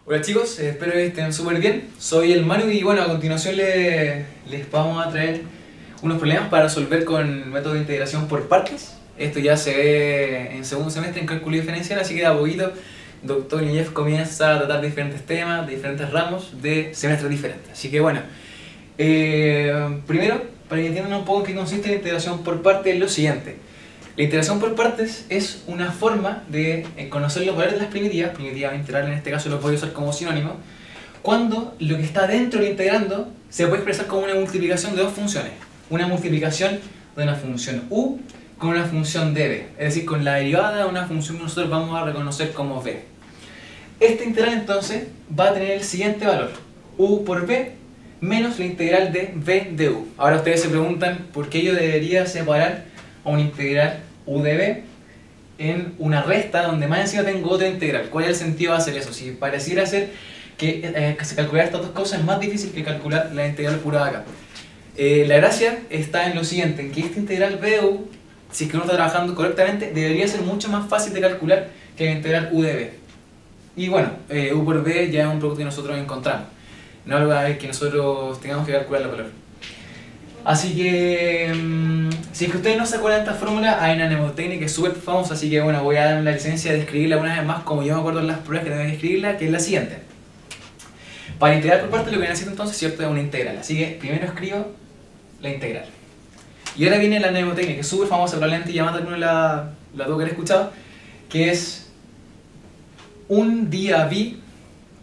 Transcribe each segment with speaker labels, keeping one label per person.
Speaker 1: Hola chicos, espero que estén súper bien. Soy el Manu y bueno, a continuación les vamos a traer unos problemas para resolver con método de integración por partes. Esto ya se ve en segundo semestre en cálculo diferencial, así que de a poquito Dr. Núñez comienza a tratar diferentes temas, de diferentes ramos de semestres diferentes. Así que bueno, primero, para que entiendan un poco en qué consiste la integración por partes, es lo siguiente. La integración por partes es una forma de conocer los valores de las primitivas integral en este caso lo voy a usar como sinónimo, cuando lo que está dentro del integrando se puede expresar como una multiplicación de dos funciones. Una multiplicación de una función u con una función de b, es decir, con la derivada de una función que nosotros vamos a reconocer como b. Este integral entonces va a tener el siguiente valor, u por b menos la integral de b de u. Ahora ustedes se preguntan por qué yo debería separar a una integral u de b en una resta donde más encima tengo otra integral. ¿Cuál es el sentido de hacer eso? Si pareciera ser que se calcular estas dos cosas es más difícil que calcular la integral pura de acá. La gracia está en lo siguiente, en que esta integral b de u, si es que uno está trabajando correctamente, debería ser mucho más fácil de calcular que la integral u de b. Y bueno, u por b ya es un producto que nosotros encontramos, no algo que nosotros tengamos que calcular la valor. Así que, si es que ustedes no se acuerdan de esta fórmula, hay una mnemotecnia que es súper famosa, así que bueno, voy a darme la licencia de escribirla una vez más como yo me acuerdo en las pruebas que tengo que escribirla, que es la siguiente. Para integrar por parte lo que necesito entonces, cierto, es una integral, así que primero escribo la integral. Y ahora viene la mnemotecnia, que es súper famosa, probablemente ya más de alguno la tuvo que haber escuchado, que es un día vi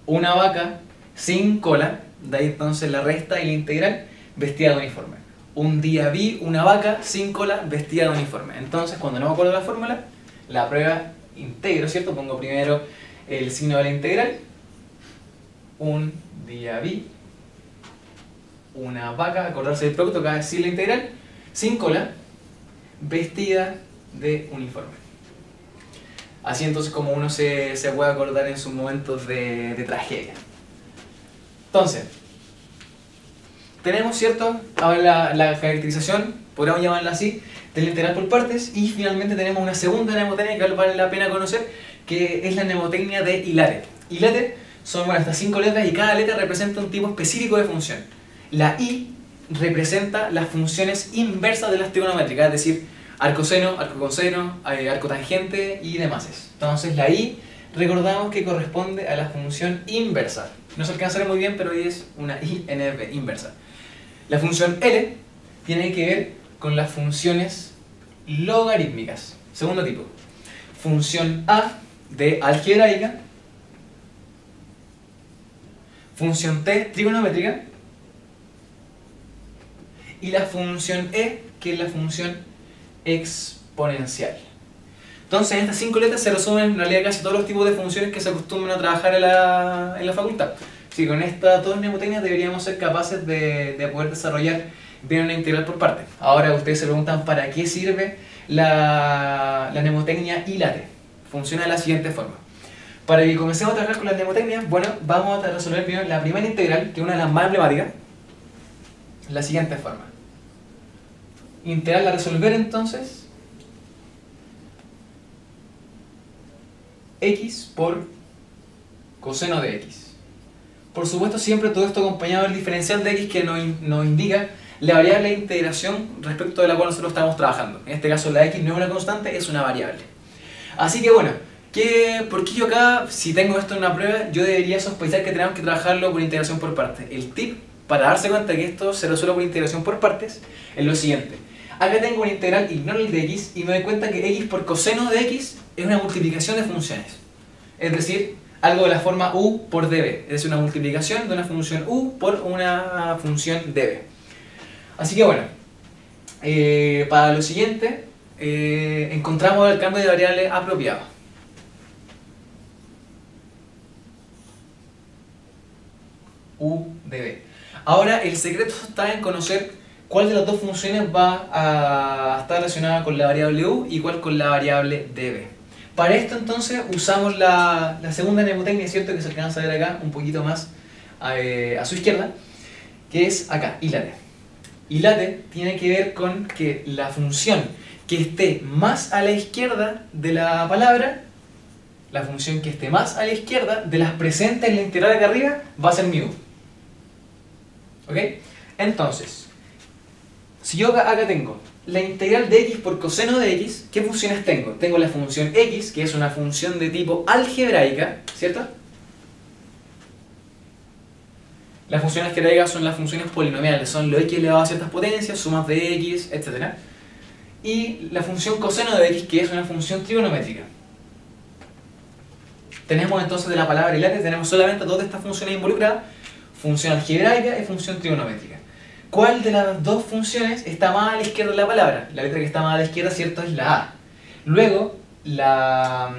Speaker 1: una vaca sin cola, de ahí entonces la resta y la integral, vestida de uniforme. Un día vi una vaca sin cola vestida de uniforme. Entonces, cuando no me acuerdo de la fórmula, la prueba integro, ¿cierto? Pongo primero el signo de la integral. Un día vi una vaca, acordarse del producto, acá decir la integral, sin cola, vestida de uniforme. Así entonces como uno se puede acordar en sus momentos de tragedia. Entonces, tenemos, ¿cierto? Ahora la caracterización, podríamos llamarla así, de la integral por partes, y finalmente tenemos una segunda mnemotecnia que vale la pena conocer, que es la mnemotecnia de hilate. Hilate son estas 5 letras y cada letra representa un tipo específico de función. La i representa las funciones inversas de las trigonométricas, es decir, arcoseno, arcocoseno, arcotangente y demás. Entonces la i recordamos que corresponde a la función inversa. No se alcanza a ver muy bien, pero es una INV, inversa. La función L tiene que ver con las funciones logarítmicas. Segundo tipo. Función A de algebraica. Función T trigonométrica. Y la función E, que es la función exponencial. Entonces, en estas 5 letras se resumen en realidad casi todos los tipos de funciones que se acostumbran a trabajar en la facultad. Así que con estas dos mnemotecnias deberíamos ser capaces de poder desarrollar bien una integral por partes. Ahora ustedes se preguntan para qué sirve la mnemotecnia hilate. Funciona de la siguiente forma. Para que comencemos a trabajar con las mnemotecnias, bueno, vamos a resolver primero la primera integral, que es una de las más emblemáticas, la siguiente forma. Integral a resolver entonces x por coseno de x. Por supuesto, siempre todo esto acompañado del diferencial de x que nos indica la variable de integración respecto de la cual nosotros estamos trabajando. En este caso la x no es una constante, es una variable. Así que bueno, ¿por qué yo acá, si tengo esto en una prueba, yo debería sospechar que tenemos que trabajarlo por integración por partes? El tip para darse cuenta que esto se resuelve por integración por partes es lo siguiente. Acá tengo una integral, ignoro el de x, y me doy cuenta que x por coseno de x es una multiplicación de funciones. Es decir, algo de la forma u por db. Es decir, una multiplicación de una función u por una función db. Así que bueno, para lo siguiente, encontramos el cambio de variable apropiado. U db. Ahora, el secreto está en conocer cuál de las dos funciones va a estar relacionada con la variable u y cuál con la variable db. Para esto entonces usamos la segunda mnemotecnia, ¿cierto? Que se alcanza a ver acá un poquito más a su izquierda, que es acá, hilate. Hilate tiene que ver con que la función que esté más a la izquierda de la palabra la función que esté más a la izquierda de las presentes en la integral acá arriba va a ser mi u. ¿Ok? Entonces, si yo acá tengo la integral de x por coseno de x, ¿qué funciones tengo? Tengo la función x, que es una función de tipo algebraica, ¿cierto? Las funciones algebraicas son las funciones polinomiales, son los x elevado a ciertas potencias, sumas de x, etc. Y la función coseno de x, que es una función trigonométrica. Tenemos entonces de la palabra y lápiz, tenemos solamente dos de estas funciones involucradas, función algebraica y función trigonométrica. ¿Cuál de las dos funciones está más a la izquierda de la palabra? La letra que está más a la izquierda, ¿cierto? Es la a. Luego, la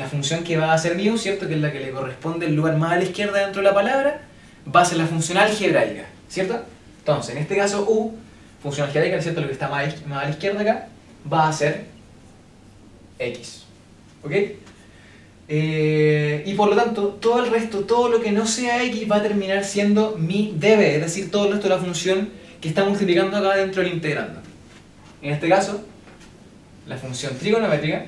Speaker 1: función que va a ser mu, ¿cierto? Que es la que le corresponde el lugar más a la izquierda dentro de la palabra, va a ser la función algebraica, ¿cierto? Entonces, en este caso, u, función algebraica, ¿cierto? Lo que está más a la izquierda acá, va a ser x. ¿Ok? Y por lo tanto, todo el resto, todo lo que no sea x va a terminar siendo mi db, es decir, todo el resto de la función que está multiplicando acá dentro del integrando. En este caso, la función trigonométrica,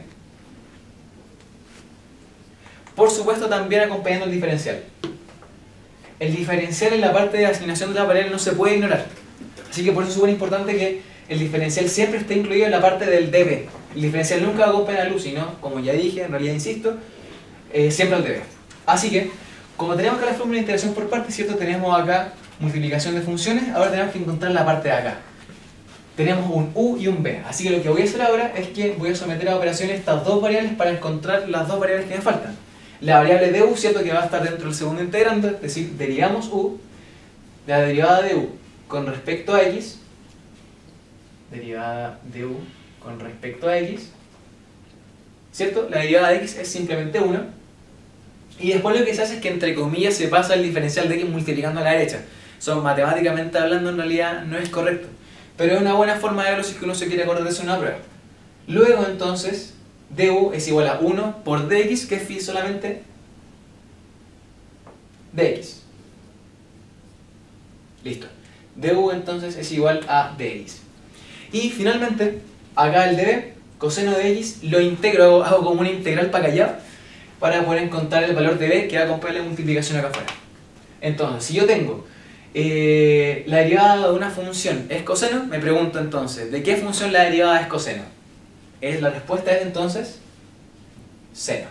Speaker 1: por supuesto también acompañando el diferencial. El diferencial en la parte de asignación de la variable no se puede ignorar. Así que por eso es súper importante que el diferencial siempre esté incluido en la parte del db. El diferencial nunca va a acompañar al u, sino, como ya dije, en realidad insisto, siempre al db. Así que, como tenemos acá la fórmula de integración por partes, ¿cierto? Tenemos acá multiplicación de funciones, ahora tenemos que encontrar la parte de acá. Tenemos un u y un b, así que lo que voy a hacer ahora es que voy a someter a operación estas dos variables para encontrar las dos variables que me faltan. La variable de u, ¿cierto? Que va a estar dentro del segundo integrando, es decir, derivamos u, la derivada de u con respecto a x, derivada de u con respecto a x, ¿cierto? La derivada de x es simplemente 1, y después lo que se hace es que entre comillas se pasa el diferencial de x multiplicando a la derecha. Son matemáticamente hablando, en realidad no es correcto, pero es una buena forma de verlo si es que uno se quiere acordar de eso en una prueba. Luego entonces, du es igual a 1 por dx, que es solamente dx. Listo. Du entonces es igual a dx. Y finalmente, acá el db, coseno de x, lo integro, hago como una integral para allá, para poder encontrar el valor de b que va a acompañar la multiplicación acá afuera. Entonces, si yo tengo la derivada de una función es coseno, me pregunto entonces, ¿de qué función la derivada es coseno? La respuesta es entonces seno.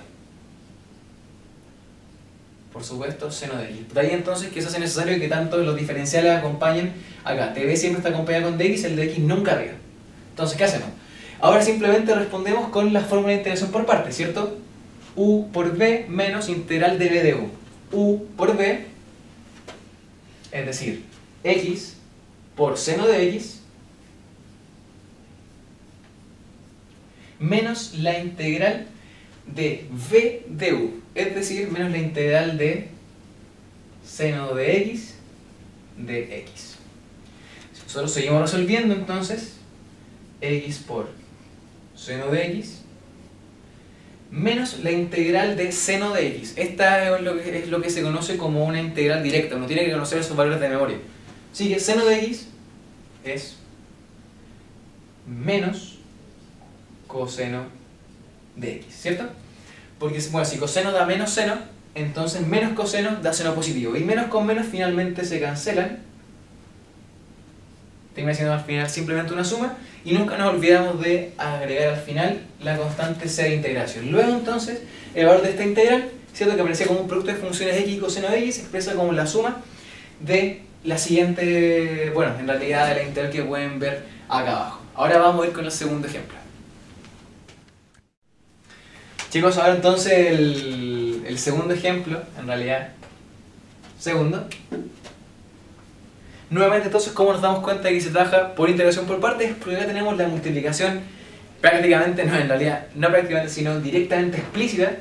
Speaker 1: Por supuesto, seno de x. De ahí entonces que se hace necesario que tanto los diferenciales acompañen acá. db siempre está acompañado con dx, el de x nunca arriba. Entonces, ¿qué hacemos? Ahora simplemente respondemos con la fórmula de integración por partes, ¿cierto? U por b menos integral db de u. U por b, es decir, x por seno de x menos la integral de v de u, es decir, menos la integral de seno de x de x. Si nosotros seguimos resolviendo entonces, x por seno de x menos la integral de seno de x. Esta es lo que se conoce como una integral directa, uno tiene que conocer esos valores de memoria. Así que seno de x es menos coseno de x, ¿cierto? Porque bueno, si coseno da menos seno, entonces menos coseno da seno positivo. Y menos con menos finalmente se cancelan. Termina siendo al final simplemente una suma. Y nunca nos olvidamos de agregar al final la constante c de integración. Luego entonces, el valor de esta integral, ¿cierto? Que aparece como un producto de funciones x y coseno de x, se expresa como la suma de la siguiente, bueno, en realidad de la integral que pueden ver acá abajo. Ahora vamos a ir con el segundo ejemplo. Chicos, ahora entonces el segundo ejemplo, en realidad, segundo. Nuevamente entonces, ¿cómo nos damos cuenta de que se trabaja por integración por partes? Porque acá tenemos la multiplicación prácticamente, no en realidad, no prácticamente, sino directamente explícita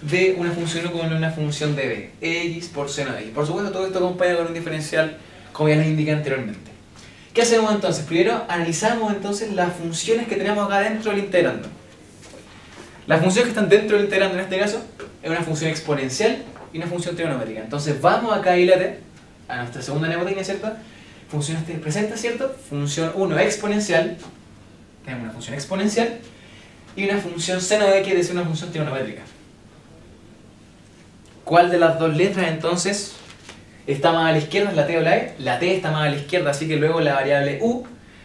Speaker 1: de una función con una función de b, x por seno de x. Por supuesto, todo esto acompaña con un diferencial, como ya les indiqué anteriormente. ¿Qué hacemos entonces? Primero analizamos entonces las funciones que tenemos acá dentro del integrando. Las funciones que están dentro del integrando en este caso es una función exponencial y una función trigonométrica. Entonces vamos acá a nuestra segunda mnemotecnia, ¿cierto? Funciones presentes, ¿cierto? Función 1 exponencial, tenemos una función exponencial y una función seno de x, es decir, una función trigonométrica. ¿Cuál de las dos letras entonces está más a la izquierda? ¿Es la T o la E? La T está más a la izquierda, así que luego la variable U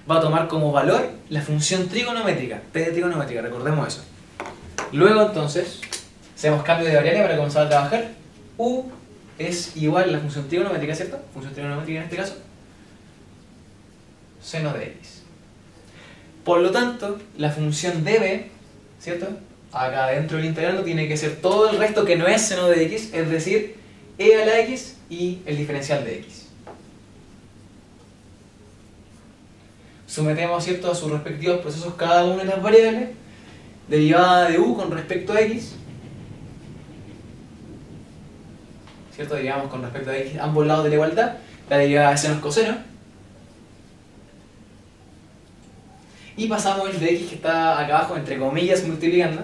Speaker 1: va a tomar como valor la función trigonométrica, T de trigonométrica, recordemos eso. Luego entonces, hacemos cambio de variable para comenzar a trabajar. U es igual a la función trigonométrica, ¿cierto? Función trigonométrica en este caso, seno de x. Por lo tanto, la función db, ¿cierto? Acá dentro del integrando tiene que ser todo el resto que no es seno de x, es decir, e a la x y el diferencial de x. Sometemos, ¿cierto?, a sus respectivos procesos cada una de las variables. Derivada de u con respecto a x, ¿cierto? Derivamos con respecto a x ambos lados de la igualdad. La derivada de seno es coseno. Y pasamos el de x que está acá abajo, entre comillas, multiplicando.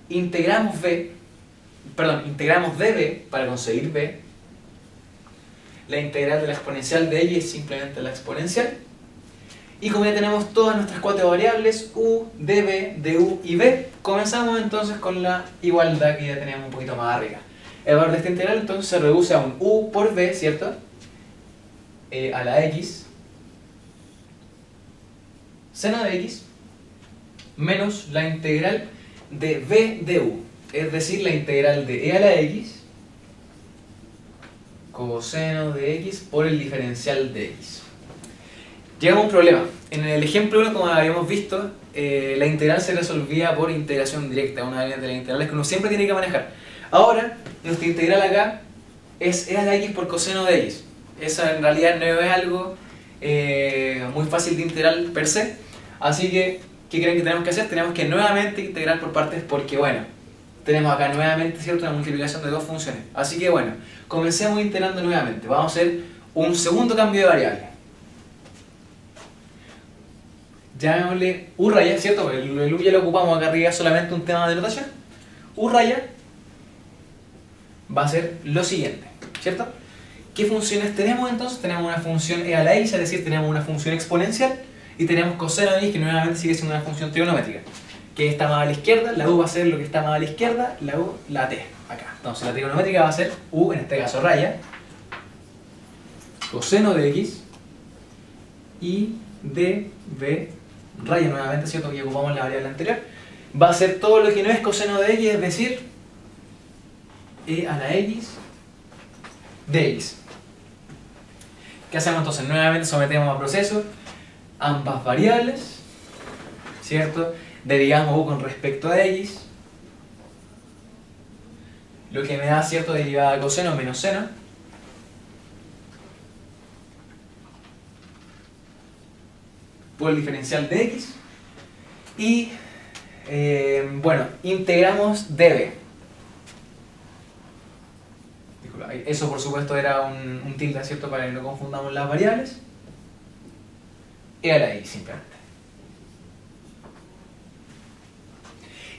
Speaker 1: Integramos db para conseguir b. La integral de la exponencial de y es simplemente la exponencial. Y como ya tenemos todas nuestras cuatro variables, u, db, du y b, comenzamos entonces con la igualdad que ya teníamos un poquito más arriba. El valor de esta integral entonces se reduce a un u por b, ¿cierto? A la x, seno de x, menos la integral de b de u, es decir, la integral de e a la x, coseno de x por el diferencial de x. Llegamos a un problema. En el ejemplo 1, como habíamos visto, la integral se resolvía por integración directa, una de las integrales que uno siempre tiene que manejar. Ahora, nuestra integral acá es e a la x por coseno de x. Eso en realidad no es algo muy fácil de integrar per se. Así que, ¿qué creen que tenemos que hacer? Tenemos que nuevamente integrar por partes porque, bueno, tenemos acá nuevamente, ¿cierto?, una multiplicación de dos funciones. Así que, bueno, comencemos integrando nuevamente. Vamos a hacer un segundo cambio de variable. Llamémosle u raya, ¿cierto? El u ya lo ocupamos acá arriba, solamente un tema de notación. U raya va a ser lo siguiente, ¿cierto? ¿Qué funciones tenemos entonces? Tenemos una función e a la x, es decir, tenemos una función exponencial, y tenemos coseno de x, que nuevamente sigue siendo una función trigonométrica, que está más a la izquierda. La u va a ser lo que está más a la izquierda, la u, la t, acá. Entonces la trigonométrica va a ser u, en este caso raya, coseno de x, y db raya nuevamente, ¿cierto?, que ya ocupamos la variable anterior, va a ser todo lo que no es coseno de x, es decir, e a la x de x. ¿Qué hacemos entonces? Nuevamente sometemos a proceso ambas variables, ¿cierto? Derivamos u con respecto a x, lo que me da, ¿cierto?, derivada de coseno menos seno, por el diferencial de x, y bueno, integramos db. Eso por supuesto era un tilde, ¿cierto?, para que no confundamos las variables. E a la x simplemente.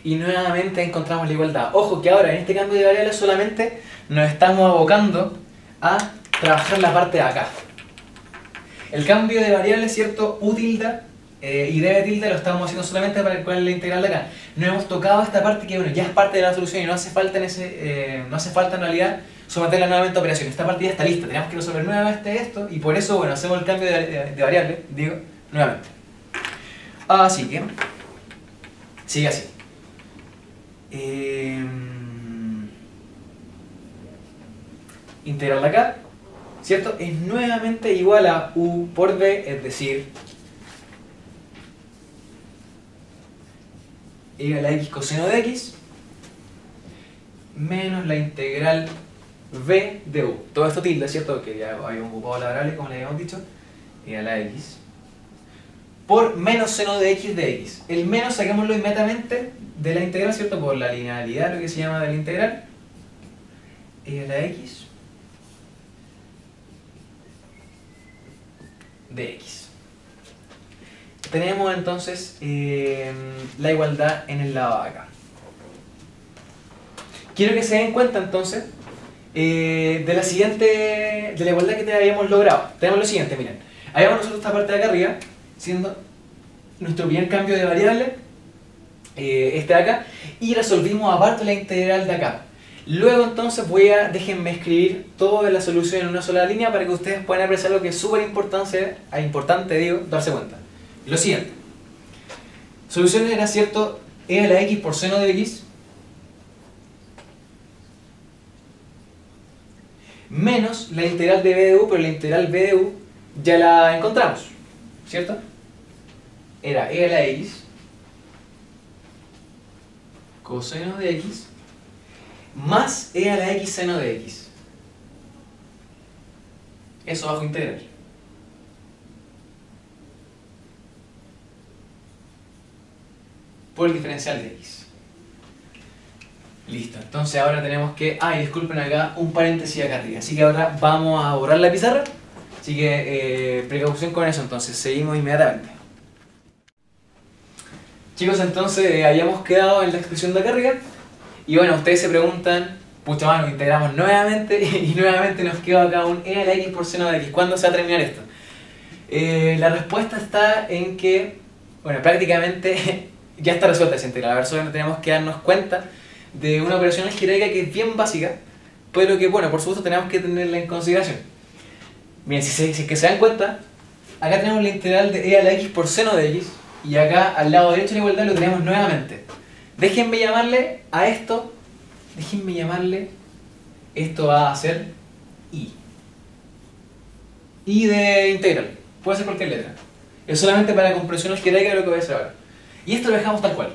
Speaker 1: Y nuevamente encontramos la igualdad. Ojo que ahora en este cambio de variables solamente nos estamos abocando a trabajar la parte de acá. El cambio de variables, ¿cierto?, u tilde y db tilde lo estamos haciendo solamente para calcular la integral de acá. No hemos tocado esta parte que, bueno, ya es parte de la solución y no hace falta en realidad someterla nuevamente a operación. Esta parte ya está lista, tenemos que resolver nuevamente esto y por eso, bueno, hacemos el cambio de variable, digo, nuevamente. Así que, sigue así. Integrarla acá, ¿cierto? Es nuevamente igual a u por b, es decir, e a la x coseno de x menos la integral b de u. Todo esto tilde, ¿cierto?, que ya habíamos ocupado la variable, como le habíamos dicho, e a la x por menos seno de x de x. El menos saquémoslo inmediatamente de la integral, ¿cierto?, por la linealidad, lo que se llama de la integral. E a la x de x. Tenemos entonces la igualdad en el lado de acá. Quiero que se den cuenta entonces de la igualdad que habíamos logrado. Tenemos lo siguiente, miren. Habíamos nosotros esta parte de acá arriba, siendo nuestro primer cambio de variable, este de acá, y resolvimos aparte la integral de acá. Luego entonces déjenme escribir toda la solución en una sola línea para que ustedes puedan apreciar lo que es súper importante, darse cuenta. Lo siguiente. Solución era, ¿cierto?, e a la x por seno de x menos la integral de b de u, pero la integral b de u ya la encontramos, ¿cierto? Era e a la x coseno de x más e a la x seno de x. Eso bajo integral. Por el diferencial de x. Listo, entonces ahora tenemos que... disculpen acá, un paréntesis acá arriba. Así que ahora vamos a borrar la pizarra. Así que precaución con eso, entonces seguimos inmediatamente. Chicos, entonces habíamos quedado en la expresión de acá arriba. Y bueno, ustedes se preguntan, pucha mano, integramos nuevamente y nuevamente nos queda acá un e a la x por seno de x. ¿Cuándo se va a terminar esto? La respuesta está en que, bueno, prácticamente ya está resuelta esa integral. A ver, solo tenemos que darnos cuenta de una operación algebraica que es bien básica, pero que, bueno, por supuesto tenemos que tenerla en consideración. Miren, si es que se dan cuenta, acá tenemos la integral de e a la x por seno de x, y acá al lado derecho de la igualdad lo tenemos nuevamente. Déjenme llamarle a esto, esto va a ser i. I de integral, puede ser cualquier letra. Es solamente para la comprensión algebraica de lo que voy a hacer ahora. Y esto lo dejamos tal cual.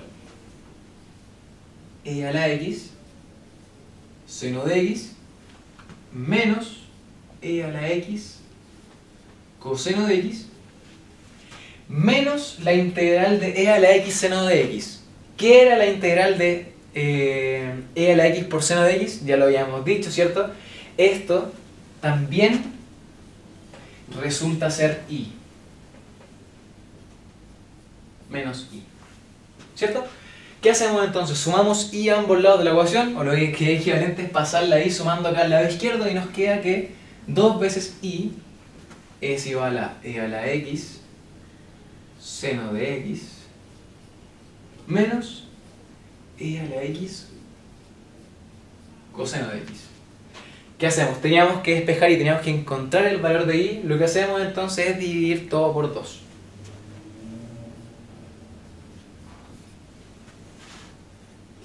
Speaker 1: E a la x seno de x menos e a la x coseno de x menos la integral de e a la x seno de x. ¿Qué era la integral de e a la x por seno de x? Ya lo habíamos dicho, ¿cierto? Esto también resulta ser i. Menos i. ¿Cierto? ¿Qué hacemos entonces? Sumamos i a ambos lados de la ecuación, o lo que es equivalente es pasar la i sumando acá al lado izquierdo, y nos queda que 2 veces i es igual a e a la x seno de x menos e a la x coseno de x. ¿Qué hacemos? Teníamos que despejar y teníamos que encontrar el valor de i. Lo que hacemos entonces es dividir todo por 2.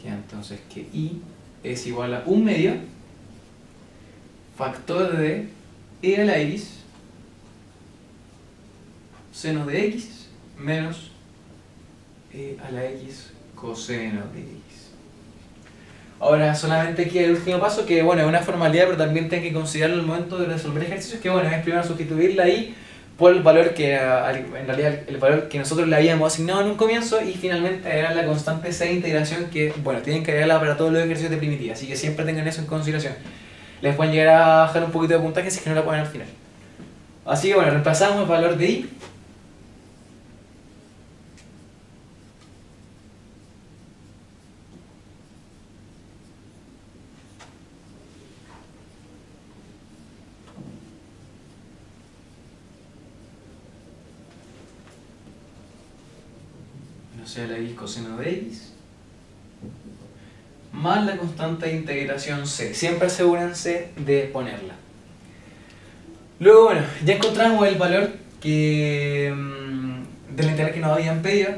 Speaker 1: Entonces que i es igual a 1 medio factor de e a la x seno de x menos e a la x coseno de x. Ahora solamente queda el último paso, que bueno, es una formalidad, pero también tienen que considerarlo al momento de resolver ejercicios, que bueno, es primero sustituir la i por el valor que en realidad el valor que nosotros le habíamos asignado en un comienzo, y finalmente era la constante c de integración, que bueno, tienen que agregarla para todos los ejercicios de primitiva, así que siempre tengan eso en consideración. Les pueden llegar a bajar un poquito de puntaje si es que no la ponen al final. Así que bueno, reemplazamos el valor de i sea la x coseno de x más la constante de integración c. Siempre asegúrense de ponerla. Luego, bueno, ya encontramos el valor de la integral que nos habían pedido,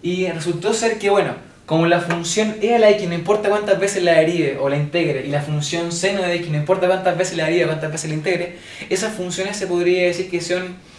Speaker 1: y resultó ser que, bueno, como la función e a la x no importa cuántas veces la derive o la integre, y la función seno de x no importa cuántas veces la derive o cuántas veces la integre, esas funciones se podría decir que son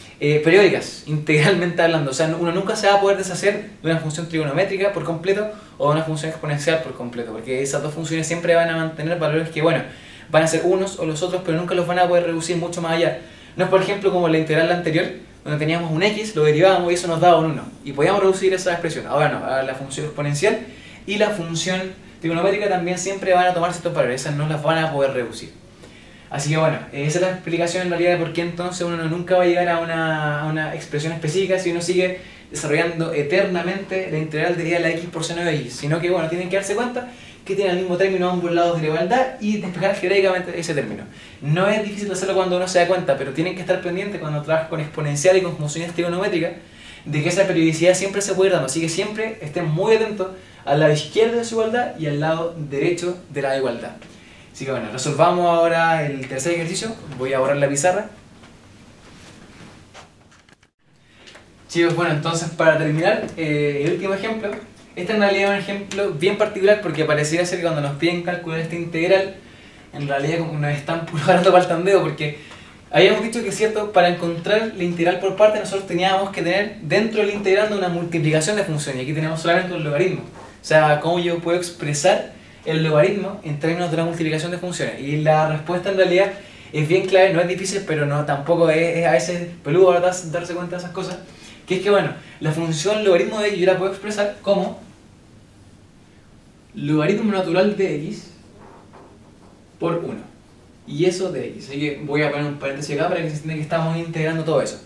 Speaker 1: periódicas, integralmente hablando. O sea, uno nunca se va a poder deshacer de una función trigonométrica por completo o de una función exponencial por completo, porque esas dos funciones siempre van a mantener valores que, bueno, van a ser unos o los otros, pero nunca los van a poder reducir mucho más allá. No es, por ejemplo, como la integral anterior, donde teníamos un x, lo derivábamos y eso nos daba un 1, y podíamos reducir esa expresión. Ahora no, ahora la función exponencial y la función trigonométrica también siempre van a tomar ciertos valores, esas no las van a poder reducir. Así que bueno, esa es la explicación en realidad de por qué entonces uno nunca va a llegar a una expresión específica si uno sigue desarrollando eternamente la integral de e a la x por seno de x, sino que bueno, tienen que darse cuenta que tienen el mismo término a ambos lados de la igualdad y despejar algebraicamente ese término. No es difícil hacerlo cuando uno se da cuenta, pero tienen que estar pendientes cuando trabajan con exponenciales y con funciones trigonométricas de que esa periodicidad siempre se puede ir dando, así que siempre estén muy atentos al lado izquierdo de su igualdad y al lado derecho de la igualdad. Así que bueno, resolvamos ahora el tercer ejercicio. Voy a borrar la pizarra. Chicos, bueno, entonces para terminar, el último ejemplo. Este en realidad es un ejemplo bien particular porque pareciera ser que cuando nos piden calcular esta integral, en realidad como nos están pulgarando para el tandeo, porque habíamos dicho que es cierto, para encontrar la integral por parte nosotros teníamos que tener dentro del integrando una multiplicación de funciones, y aquí tenemos solamente un logaritmo. O sea, ¿cómo yo puedo expresar el logaritmo en términos de la multiplicación de funciones? Y la respuesta en realidad es bien clave, no es difícil, pero no tampoco es a veces peludo darse cuenta de esas cosas. Que es que bueno, la función logaritmo de x yo la puedo expresar como logaritmo natural de x por 1. Y eso de x. Así que voy a poner un paréntesis acá para que se entienda que estamos integrando todo eso.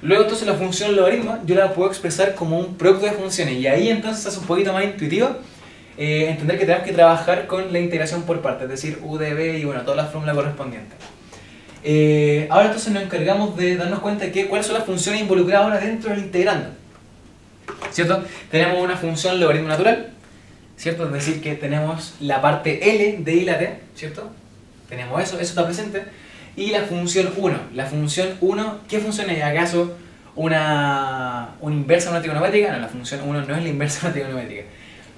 Speaker 1: Luego entonces la función logaritmo yo la puedo expresar como un producto de funciones. Y ahí entonces es un poquito más intuitivo entender que tenemos que trabajar con la integración por partes, es decir, u de b y bueno, toda la fórmula correspondiente. Ahora entonces nos encargamos de darnos cuenta de cuáles son las funciones involucradas ahora dentro del integrando. ¿Cierto? Tenemos una función logaritmo natural, ¿cierto? Es decir, que tenemos la parte L de I la T, ¿cierto? Tenemos eso está presente. Y la función 1. La función 1, ¿qué función es? ¿Acaso una inversa de una trigonométrica? No, la función 1 no es la inversa de una trigonométrica.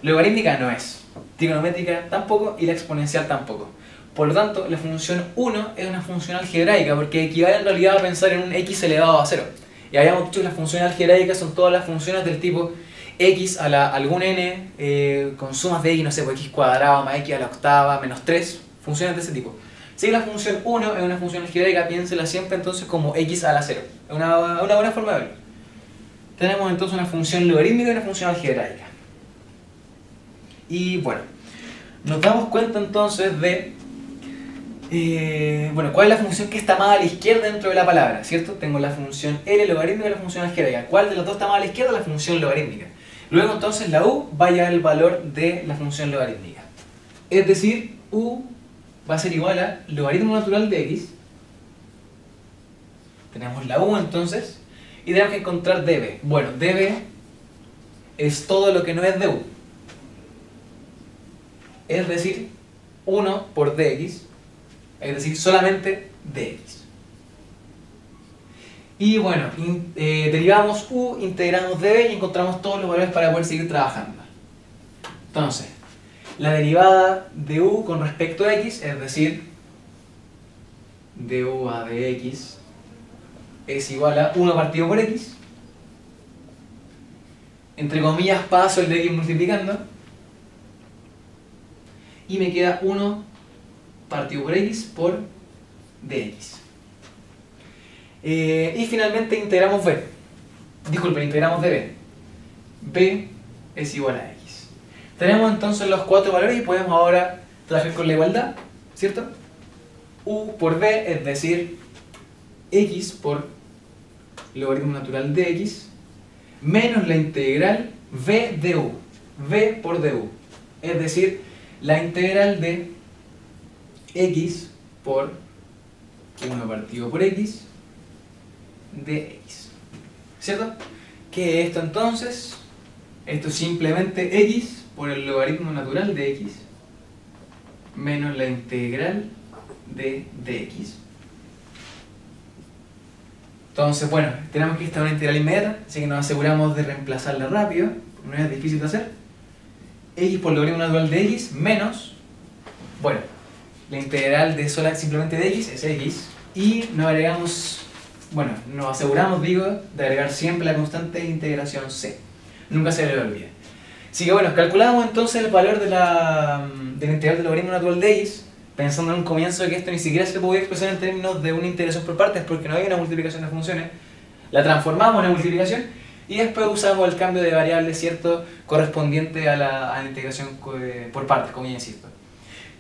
Speaker 1: Logarítmica no es. Trigonométrica tampoco y la exponencial tampoco. Por lo tanto, la función 1 es una función algebraica porque equivale en realidad a pensar en un x elevado a 0. Y habíamos dicho que las funciones algebraicas son todas las funciones del tipo x a algún n con sumas de x, no sé, pues x cuadrado más x a la octava menos 3, funciones de ese tipo. Si la función 1 es una función algebraica, piénsela siempre entonces como x a la 0. Es una buena forma de verlo. Tenemos entonces una función logarítmica y una función algebraica. Y bueno, nos damos cuenta entonces de bueno, ¿cuál es la función que está más a la izquierda dentro de la palabra? ¿Cierto? Tengo la función L logarítmica y la función algebraica. ¿Cuál de las dos está más a la izquierda? La función logarítmica. Luego entonces la u va a llevar el valor de la función logarítmica. Es decir, u va a ser igual a logaritmo natural de x. Tenemos la u entonces. Y tenemos que encontrar db. Bueno, db es todo lo que no es de u. Es decir, 1 por dx. Es decir, solamente dx. Y bueno, derivamos u, integramos db y encontramos todos los valores para poder seguir trabajando. Entonces, la derivada de u con respecto a x, es decir, du a dx es igual a 1 partido por x. Entre comillas paso el de x multiplicando. Y me queda 1 partido por x por dx. Y finalmente integramos b. Disculpen, integramos db. b es igual a x. Tenemos entonces los cuatro valores y podemos ahora trabajar con la igualdad, ¿cierto? u por b, es decir, x por logaritmo natural de x, menos la integral v de u. v por du. Es decir, la integral de x por 1 partido por x de x. ¿Cierto? ¿Qué es esto entonces? Esto es simplemente x por el logaritmo natural de x menos la integral de dx. Entonces, bueno, tenemos que esta es una integral inmediata, así que nos aseguramos de reemplazarla rápido, no es difícil de hacer. X por logaritmo natural de x menos, bueno, la integral de simplemente de x es x, y nos agregamos, bueno, nos aseguramos, digo, de agregar siempre la constante de integración c. Nunca se le olvide. Así que bueno, calculamos entonces el valor de la integral del logaritmo natural de x, pensando en un comienzo de que esto ni siquiera se podía expresar en términos de una integración por partes porque no hay una multiplicación de funciones. La transformamos en una multiplicación y después usamos el cambio de variable, ¿cierto?, correspondiente a la integración por partes, como ya insisto.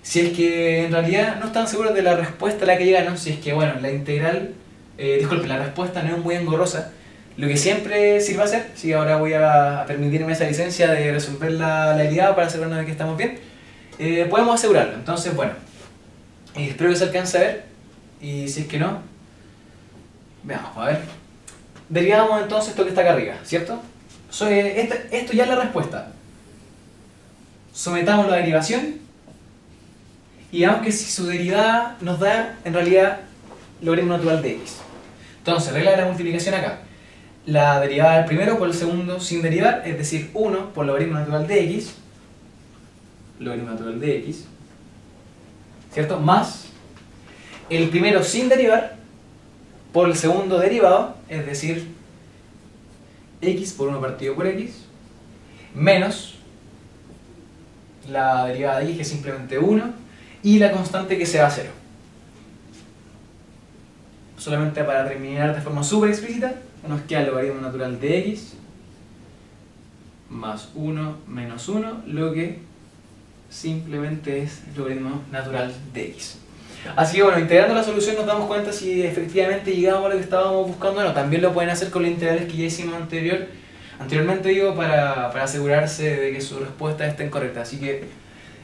Speaker 1: Si es que en realidad no están seguros de la respuesta a la que llegaron, si es que, bueno, la integral, disculpen, la respuesta no es muy engorrosa, lo que siempre sirve a hacer, si ahora voy a permitirme esa licencia de resolver la derivada para asegurarnos de que estamos bien, podemos asegurarlo. Entonces, bueno, espero que se alcance a ver, y si es que no, veamos, a ver. Derivamos entonces esto que está acá arriba, ¿cierto? Esto ya es la respuesta. sometamos la derivación y veamos que si su derivada nos da en realidad logaritmo natural de x. Entonces, regla de la multiplicación acá. La derivada del primero por el segundo sin derivar, es decir, 1 por logaritmo natural de x, ¿cierto? Más el primero sin derivar por el segundo derivado, es decir, x por 1 partido por x, menos la derivada de x, que es simplemente 1, y la constante que se va a 0. Solamente para terminar de forma súper explícita, nos queda el logaritmo natural de x más 1 menos 1, lo que simplemente es el logaritmo natural de x. Así que bueno, integrando la solución nos damos cuenta si efectivamente llegamos a lo que estábamos buscando o no. También lo pueden hacer con los integrales que ya hicimos anteriormente, digo, para asegurarse de que sus respuestas estén correctas. Así que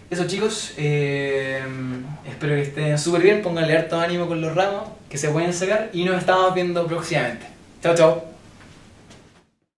Speaker 1: eso, chicos, espero que estén súper bien, pónganle harto ánimo con los ramos que se pueden sacar y nos estamos viendo próximamente. Chao, chao.